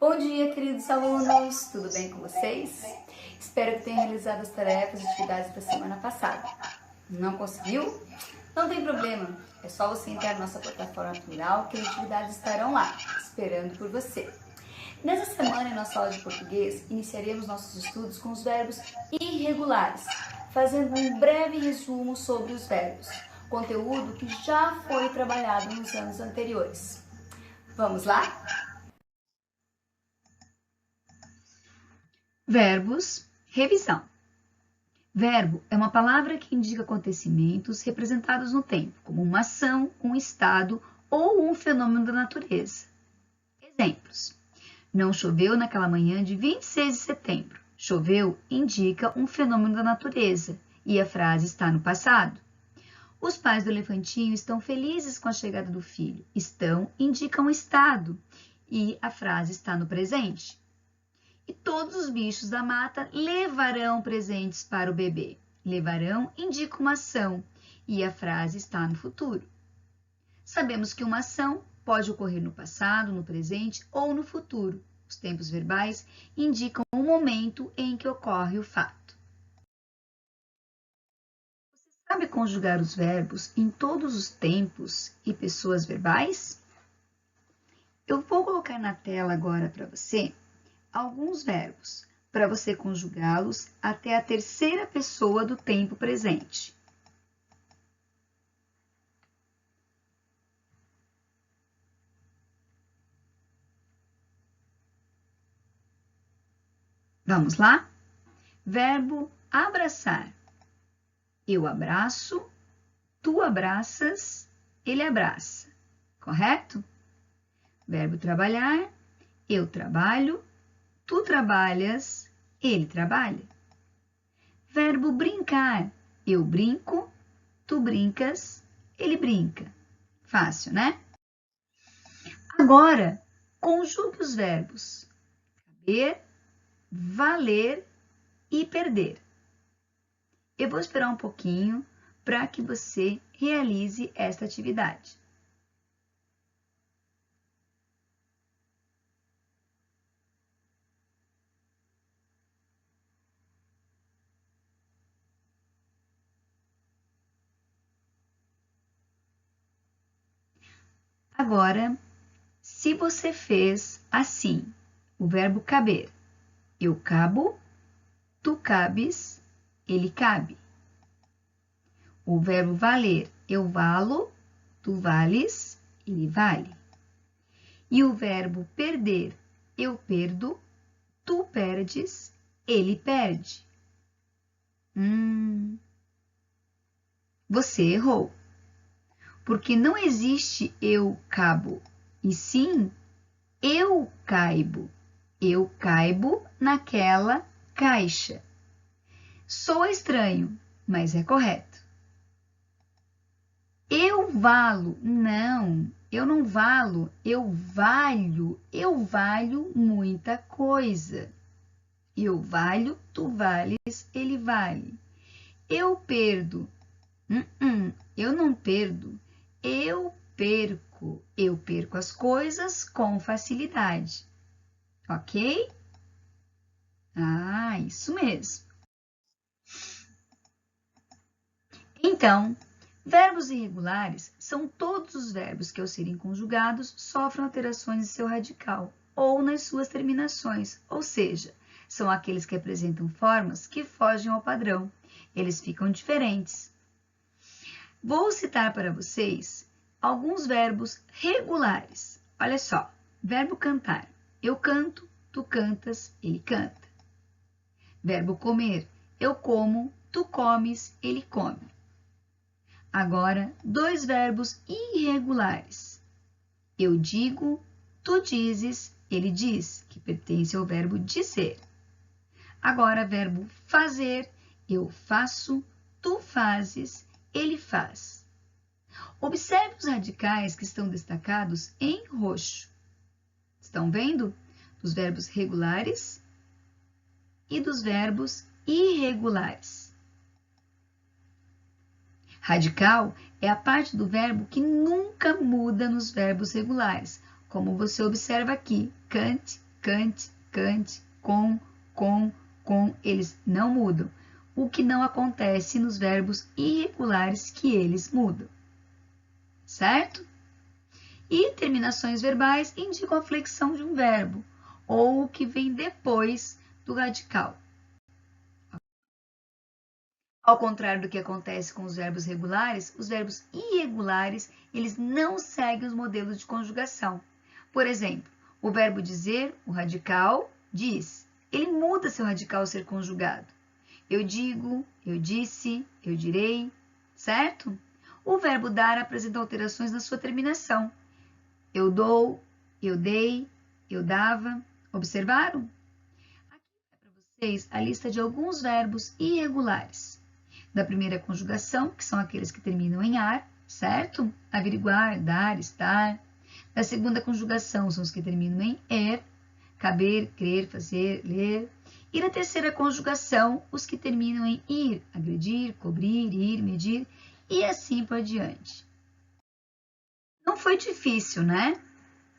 Bom dia, queridos alunos! Tudo bem com vocês? Espero que tenham realizado as tarefas e atividades da semana passada. Não conseguiu? Não tem problema, é só você entrar na nossa plataforma Plural que as atividades estarão lá, esperando por você. Nessa semana, em nossa aula de português, iniciaremos nossos estudos com os verbos irregulares, fazendo um breve resumo sobre os verbos, conteúdo que já foi trabalhado nos anos anteriores. Vamos lá? Verbos, revisão. Verbo é uma palavra que indica acontecimentos representados no tempo, como uma ação, um estado ou um fenômeno da natureza. Exemplos. Não choveu naquela manhã de 26 de setembro. Choveu indica um fenômeno da natureza e a frase está no passado. Os pais do elefantinho estão felizes com a chegada do filho. Estão indica um estado e a frase está no presente. E todos os bichos da mata levarão presentes para o bebê. Levarão indica uma ação e a frase está no futuro. Sabemos que uma ação pode ocorrer no passado, no presente ou no futuro. Os tempos verbais indicam o momento em que ocorre o fato. Você sabe conjugar os verbos em todos os tempos e pessoas verbais? Eu vou colocar na tela agora para você alguns verbos, para você conjugá-los até a terceira pessoa do tempo presente. Vamos lá? Verbo abraçar. Eu abraço, tu abraças, ele abraça. Correto? Verbo trabalhar. Eu trabalho, tu trabalhas, ele trabalha. Verbo brincar. Eu brinco, tu brincas, ele brinca. Fácil, né? Agora, conjugue os verbos caber, valer e perder. Eu vou esperar um pouquinho para que você realize esta atividade. Agora, se você fez assim, o verbo caber, eu cabo, tu cabes, ele cabe. O verbo valer, eu valo, tu vales, ele vale. E o verbo perder, eu perdo, tu perdes, ele perde. Você errou. Porque não existe eu cabo, e sim eu caibo. Eu caibo naquela caixa. Soa estranho, mas é correto. Eu valo. Não, eu não valo. Eu valho muita coisa. Eu valho, tu vales, ele vale. Eu perdo. Eu não perdo. Eu perco as coisas com facilidade, ok? Isso mesmo. Então, verbos irregulares são todos os verbos que, ao serem conjugados, sofrem alterações em seu radical ou nas suas terminações, ou seja, são aqueles que apresentam formas que fogem ao padrão. Eles ficam diferentes. Vou citar para vocês alguns verbos regulares. Olha só, verbo cantar. Eu canto, tu cantas, ele canta. Verbo comer. Eu como, tu comes, ele come. Agora, dois verbos irregulares. Eu digo, tu dizes, ele diz, que pertence ao verbo dizer. Agora, verbo fazer. Eu faço, tu fazes, ele faz. Observe os radicais que estão destacados em roxo. Estão vendo? Dos verbos regulares e dos verbos irregulares. Radical é a parte do verbo que nunca muda nos verbos regulares, como você observa aqui, cante, cante, cante, com, eles não mudam. O que não acontece nos verbos irregulares que eles mudam. Certo? E terminações verbais indicam a flexão de um verbo, ou o que vem depois do radical. Ao contrário do que acontece com os verbos regulares, os verbos irregulares, eles não seguem os modelos de conjugação. Por exemplo, o verbo dizer, o radical, diz. Ele muda seu radical ao ser conjugado. Eu digo, eu disse, eu direi, certo? O verbo dar apresenta alterações na sua terminação. Eu dou, eu dei, eu dava. Observaram? Aqui é para vocês a lista de alguns verbos irregulares. Da primeira conjugação, que são aqueles que terminam em ar, certo? Averiguar, dar, estar. Da segunda conjugação são os que terminam em er, caber, crer, fazer, ler. E da terceira conjugação, os que terminam em ir, agredir, cobrir, ir, medir e assim por diante. Não foi difícil, né?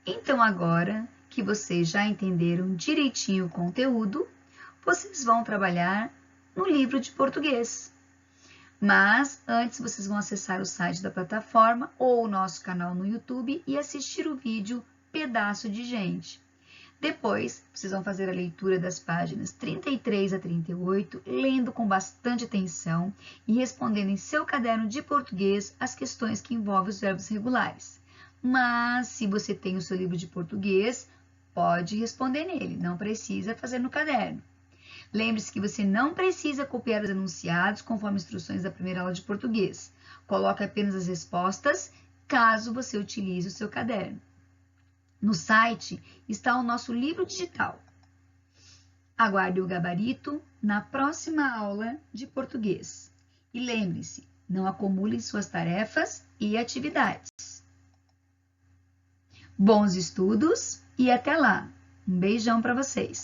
Então agora que vocês já entenderam direitinho o conteúdo, vocês vão trabalhar no livro de português. Mas antes vocês vão acessar o site da plataforma ou o nosso canal no YouTube e assistir o vídeo Pedaço de Gente. Depois, vocês vão fazer a leitura das páginas 33 a 38, lendo com bastante atenção e respondendo em seu caderno de português as questões que envolvem os verbos regulares. Mas, se você tem o seu livro de português, pode responder nele, não precisa fazer no caderno. Lembre-se que você não precisa copiar os enunciados conforme instruções da primeira aula de português. Coloque apenas as respostas, caso você utilize o seu caderno. No site está o nosso livro digital. Aguarde o gabarito na próxima aula de português. E lembre-se, não acumule suas tarefas e atividades. Bons estudos e até lá! Um beijão para vocês!